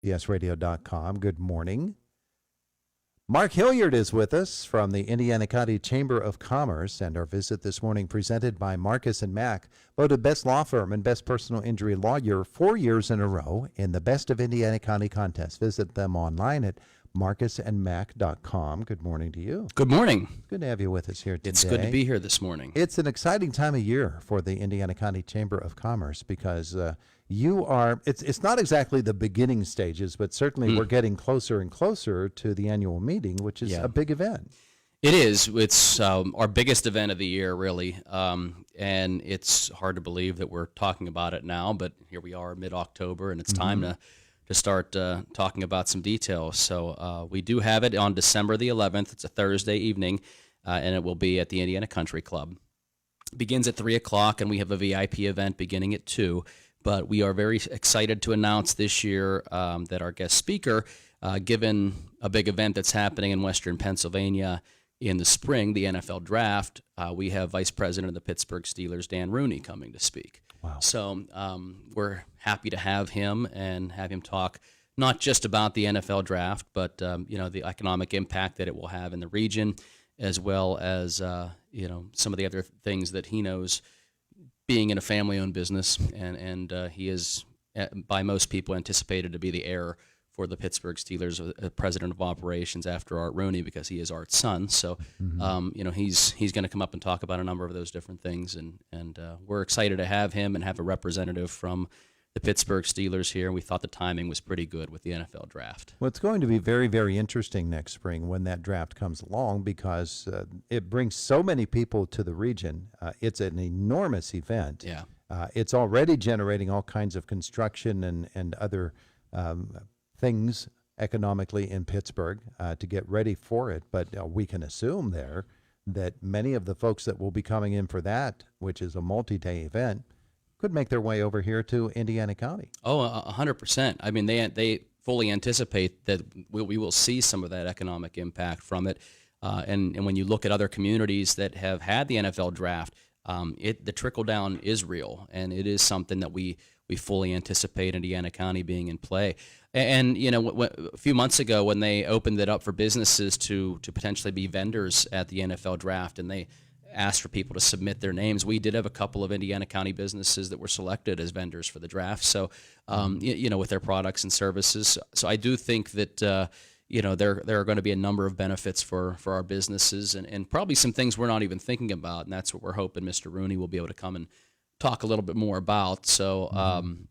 CBSRadio.com. Good morning. Mark Hilliard is with us from the Indiana County Chamber of Commerce, and our visit this morning presented by Marcus and Mack, voted Best Law Firm and Best Personal Injury Lawyer 4 years in a row in the Best of Indiana County contest. Visit them online at marcusandmack.com. Good morning to you. Good morning. Good to have you with us here today. It's good to be here this morning. It's an exciting time of year for the Indiana County Chamber of Commerce because you are, it's not exactly the beginning stages, but certainly we're getting closer and closer to the annual meeting, which is a big event. It is. It's our biggest event of the year, really, and it's hard to believe that we're talking about it now, but here we are mid-October, and it's time to start talking about some details. So we do have it on December the 11th. It's a Thursday evening, and it will be at the Indiana Country Club. It begins at 3 o'clock, and we have a VIP event beginning at 2. But we are very excited to announce this year that our guest speaker, given a big event that's happening in Western Pennsylvania in the spring, the NFL Draft, we have Vice President of the Pittsburgh Steelers, Dan Rooney, coming to speak. Wow. So we're happy to have him and have him talk not just about the NFL Draft, but the economic impact that it will have in the region, as well as some of the other things that he knows, being in a family-owned business, and he is, by most people, anticipated to be the heir for the Pittsburgh Steelers, president of operations after Art Rooney, because he is Art's son. So, he's going to come up and talk about a number of those different things, and we're excited to have him and have a representative from the Pittsburgh Steelers here. We thought the timing was pretty good with the NFL Draft. Well, it's going to be very, very interesting next spring when that draft comes along because it brings so many people to the region. It's an enormous event. Yeah. It's already generating all kinds of construction and other things economically in Pittsburgh to get ready for it. But we can assume there that many of the folks that will be coming in for that, which is a multi-day event, could make their way over here to Indiana County. Oh, 100%. I mean, they fully anticipate that we will see some of that economic impact from it. And when you look at other communities that have had the NFL Draft, the trickle down is real, and it is something that we fully anticipate Indiana County being in play. And a few months ago when they opened it up for businesses to potentially be vendors at the NFL Draft, and they asked for people to submit their names, we did have a couple of Indiana County businesses that were selected as vendors for the draft. So, with their products and services. So I do think that, there are going to be a number of benefits for our businesses and probably some things we're not even thinking about. And that's what we're hoping Mr. Rooney will be able to come and talk a little bit more about. So,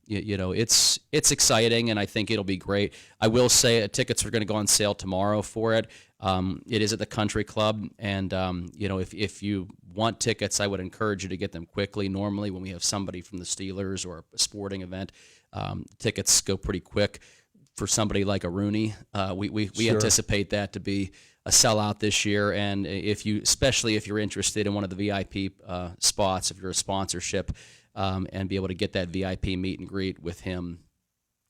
it's exciting, and I think it'll be great. I will say tickets are going to go on sale tomorrow for it. It is at the Country Club, and if you want tickets, I would encourage you to get them quickly. Normally, when we have somebody from the Steelers or a sporting event, tickets go pretty quick. For somebody like a Rooney, we Sure. anticipate that to be a sellout this year. And especially if you're interested in one of the VIP spots, if you're a sponsorship, and be able to get that VIP meet and greet with him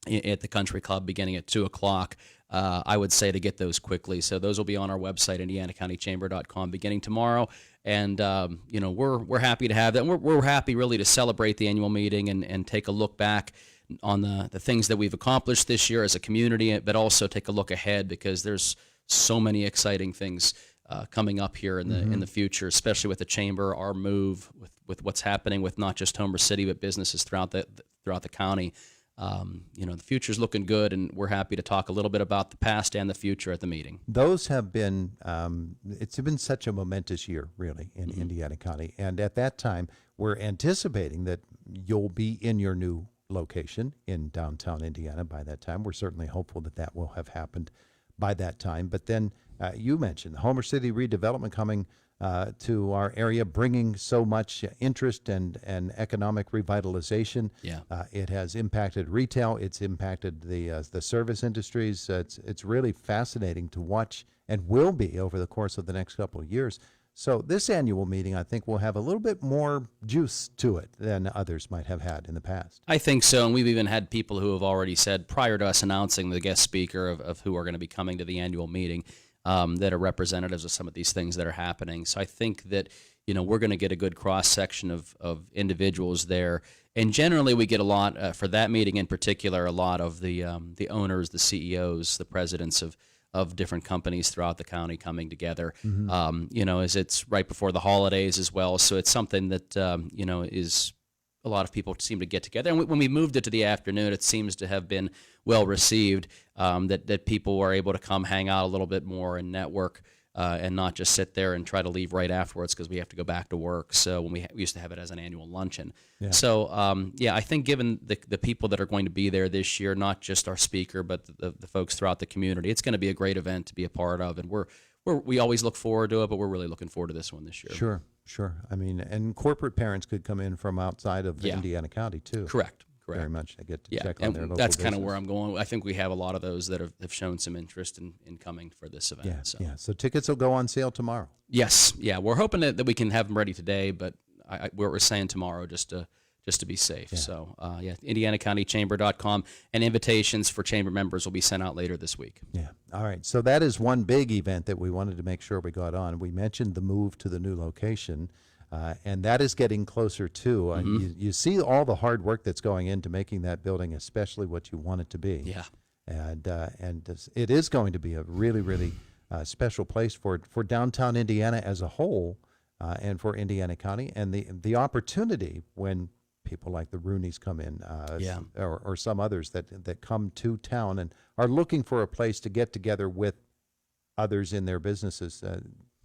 at the Country Club beginning at 2 o'clock, I would say to get those quickly. So those will be on our website, indianacountychamber.com, beginning tomorrow. And, we're happy to have that. We're happy really to celebrate the annual meeting and take a look back on the things that we've accomplished this year as a community, but also take a look ahead because there's so many exciting things coming up here in the future, especially with the chamber, our move with what's happening with not just Homer City but businesses throughout the county. The future's looking good, and we're happy to talk a little bit about the past and the future at the meeting. Those have been, it's been such a momentous year, really, in Indiana County. And at that time, we're anticipating that you'll be in your new location in downtown Indiana by that time. We're certainly hopeful that that will have happened by that time. But then you mentioned the Homer City redevelopment coming to our area, bringing so much interest and economic revitalization. Yeah. It has impacted retail. It's impacted the service industries. It's really fascinating to watch, and will be over the course of the next couple of years. So this annual meeting, I think, will have a little bit more juice to it than others might have had in the past. I think so, and we've even had people who have already said, prior to us announcing the guest speaker of who are going to be coming to the annual meeting, that are representatives of some of these things that are happening. So I think that, we're going to get a good cross section of individuals there. And generally, we get a lot for that meeting in particular. A lot of the owners, the CEOs, the presidents of different companies throughout the county coming together. As it's right before the holidays as well, so it's something that is a lot of people seem to get together. And when we moved it to the afternoon, it seems to have been well received. That people were able to come hang out a little bit more and network. And not just sit there and try to leave right afterwards because we have to go back to work. So when we used to have it as an annual luncheon. Yeah. So, I think given the people that are going to be there this year, not just our speaker, but the folks throughout the community, it's going to be a great event to be a part of. And we always look forward to it, but we're really looking forward to this one this year. Sure. I mean, and corporate parents could come in from outside of Indiana County too. Correct. Very much. They get to check on their local that's kind of business. where I'm going. I think we have a lot of those that have shown some interest in coming for this event. So tickets will go on sale tomorrow. Yes. Yeah. We're hoping that we can have them ready today, but we're saying tomorrow just to be safe. Yeah. So, IndianaCountyChamber.com, and invitations for chamber members will be sent out later this week. Yeah. All right. So that is one big event that we wanted to make sure we got on. We mentioned the move to the new location. And that is getting closer too. You see all the hard work that's going into making that building, especially what you want it to be. Yeah. And it is going to be a really, really special place for downtown Indiana as a whole, and for Indiana County, and the opportunity when people like the Rooneys come in, or some others that come to town and are looking for a place to get together with others in their businesses.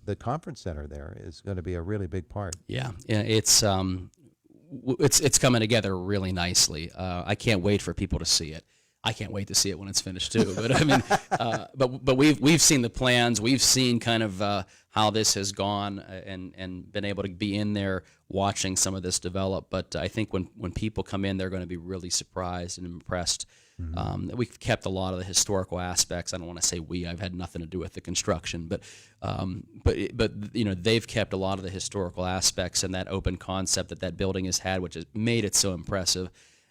The conference center there is going to be a really big part. Yeah, it's coming together really nicely. I can't wait for people to see it. I can't wait to see it when it's finished too. But I mean, but we've seen the plans. We've seen kind of how this has gone, and been able to be in there watching some of this develop. But I think when people come in, they're going to be really surprised and impressed. We've kept a lot of the historical aspects. I don't want to say I've had nothing to do with the construction, but they've kept a lot of the historical aspects and that open concept that building has had, which has made it so impressive,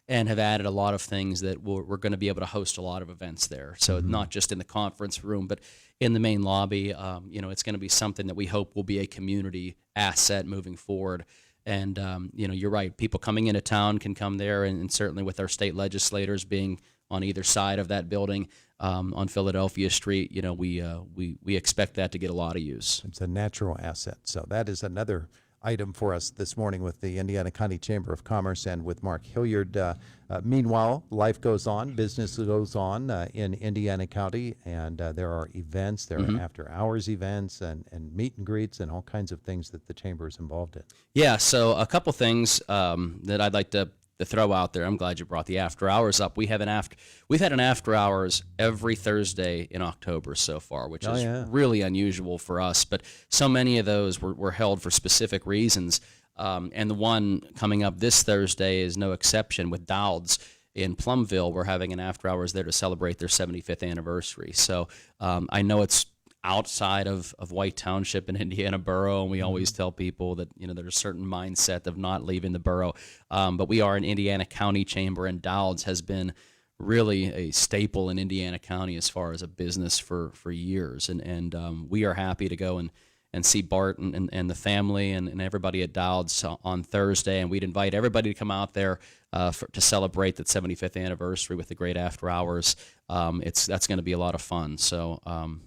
and have added a lot of things that we're going to be able to host a lot of events there. So not just in the conference room, but in the main lobby. It's going to be something that we hope will be a community asset moving forward. And, you're right. People coming into town can come there, and certainly with our state legislators being on either side of that building on Philadelphia Street, we expect that to get a lot of use. It's a natural asset. So that is another item for us this morning with the Indiana County Chamber of Commerce and with Mark Hilliard. Meanwhile, life goes on, business goes on in Indiana County, and there are events, there are after-hours events and meet and greets and all kinds of things that the Chamber is involved in. Yeah, so a couple things that I'd like to throw out there. I'm glad you brought the after hours up. We've had an after hours every Thursday in October so far, which is really unusual for us. But so many of those were held for specific reasons. And the one coming up this Thursday is no exception with Dowd's in Plumville. We're having an after hours there to celebrate their 75th anniversary. So I know it's outside of White Township in Indiana Borough, and we always tell people that there's a certain mindset of not leaving the borough, but we are an Indiana County Chamber, and Dowd's has been really a staple in Indiana County as far as a business for years, and we are happy to go and see Bart and the family and everybody at Dowd's on Thursday, and we'd invite everybody to come out there to celebrate that 75th anniversary with the great after hours. That's going to be a lot of fun. So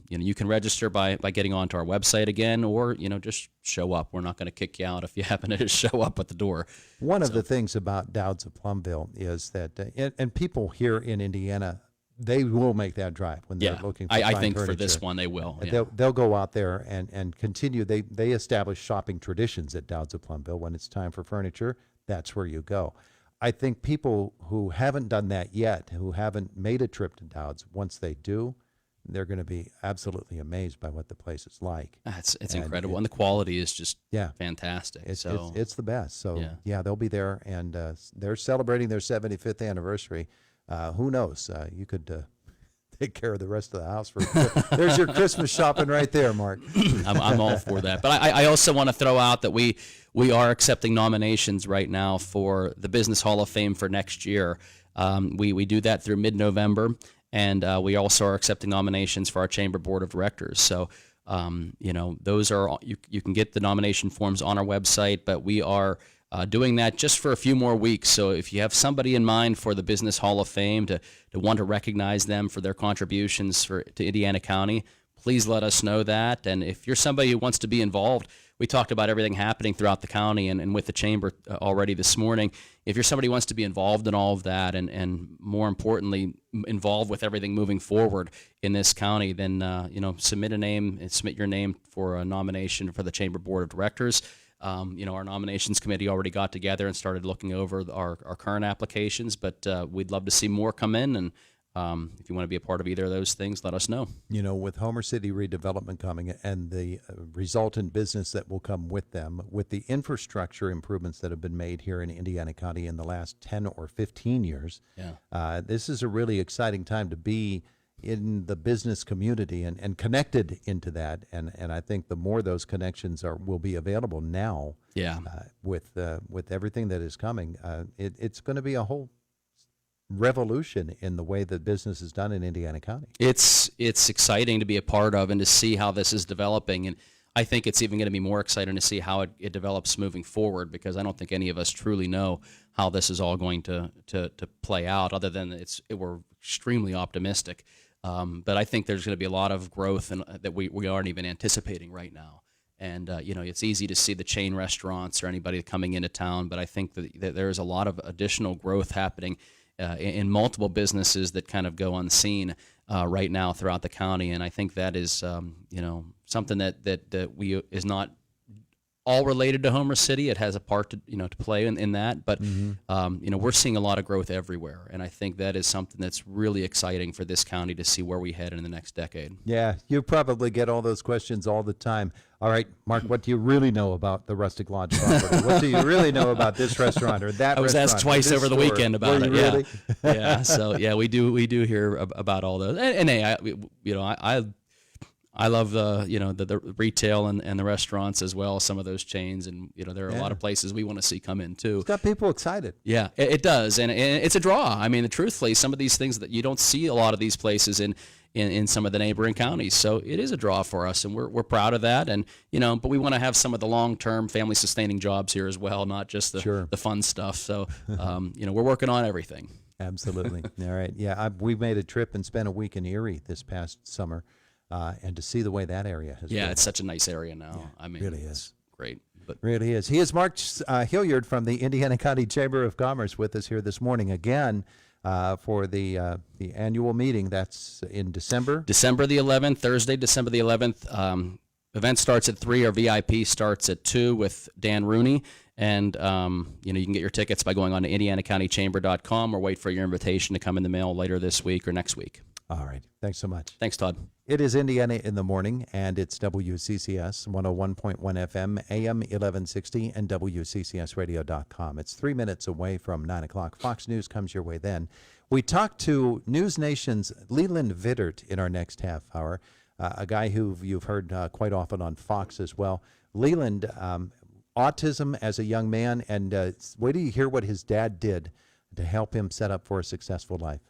you can register by getting onto our website again, or just show up. We're not going to kick you out if you happen to just show up at the door. One of the things about Dowd's of Plumville is that, and people here in Indiana, they will make that drive when they're looking for I fine think furniture. For this one they will. They'll go out there and continue. They establish shopping traditions at Dowd's of Plumville. When it's time for furniture, that's where you go. I think people who haven't done that yet, who haven't made a trip to Dowd's, once they do, they're going to be absolutely amazed by what the place is like. It's incredible, and the quality is just fantastic. It's the best. So they'll be there, and they're celebrating their 75th anniversary. Who knows? You could take care of the rest of the house. There's your Christmas shopping right there, Mark. I'm all for that. But I also want to throw out that we are accepting nominations right now for the Business Hall of Fame for next year. We do that through mid-November, and we also are accepting nominations for our Chamber Board of Directors. So Those are you can get the nomination forms on our website, but we are doing that just for a few more weeks. So if you have somebody in mind for the Business Hall of Fame to want to recognize them for their contributions to Indiana County, please let us know that. And if you're somebody who wants to be involved, we talked about everything happening throughout the county and with the chamber already this morning. If you're somebody who wants to be involved in all of that and more importantly, involved with everything moving forward in this county, then, submit your name for a nomination for the Chamber Board of Directors. Our nominations committee already got together and started looking over our current applications, but we'd love to see more come in. And if you want to be a part of either of those things, let us know. With Homer City redevelopment coming and the resultant business that will come with them, with the infrastructure improvements that have been made here in Indiana County in the last 10 or 15 years, this is a really exciting time to be in the business community and connected into that. And I think the more those connections will be available now, with everything that is coming, it's going to be a whole revolution in the way that business is done in Indiana County. It's exciting to be a part of and to see how this is developing. And I think it's even going to be more exciting to see how it develops moving forward, because I don't think any of us truly know how this is all going to play out, other than we're extremely optimistic. But I think there's going to be a lot of growth that we aren't even anticipating right now. And, it's easy to see the chain restaurants or anybody coming into town, but I think that there is a lot of additional growth happening in multiple businesses that kind of go unseen right now throughout the county. And I think that is, something that we is not all related to Homer City. It has a part to play in that, but we're seeing a lot of growth everywhere, and I think that is something that's really exciting for this county to see where we head in the next decade. Yeah, you probably get all those questions all the time. All right, Mark, what do you really know about the Rustic Lodge property? What do you really know about this restaurant or that? I was asked twice over the weekend about it. Really? Yeah. So we do hear about all those, and hey, I love the retail and the restaurants as well, some of those chains, and there are a lot of places we want to see come in too. It's got people excited. Yeah, it does, and it's a draw. I mean, truthfully, some of these things that you don't see a lot of these places in some of the neighboring counties, so it is a draw for us, and we're proud of that. And but we want to have some of the long-term family sustaining jobs here as well, not just the fun stuff. So we're working on everything. Absolutely. All right. Yeah, we made a trip and spent a week in Erie this past summer. And to see the way that area has grown. It's such a nice area now. Yeah, I mean, really is great. But really is. He is Mark Hilliard from the Indiana County Chamber of Commerce with us here this morning again for the annual meeting. That's in December. December the 11th, Thursday, December the 11th. Event starts at 3. Our VIP starts at 2 with Dan Rooney. And, you can get your tickets by going on to indianacountychamber.com or wait for your invitation to come in the mail later this week or next week. All right. Thanks so much. Thanks, Todd. It is Indiana in the Morning, and it's WCCS 101.1 FM, AM 1160, and WCCSradio.com. It's 3 minutes away from 9 o'clock. Fox News comes your way then. We talk to News Nation's Leland Vittert in our next half hour, a guy who you've heard quite often on Fox as well. Leland, autism as a young man, and wait till you hear what his dad did to help him set up for a successful life.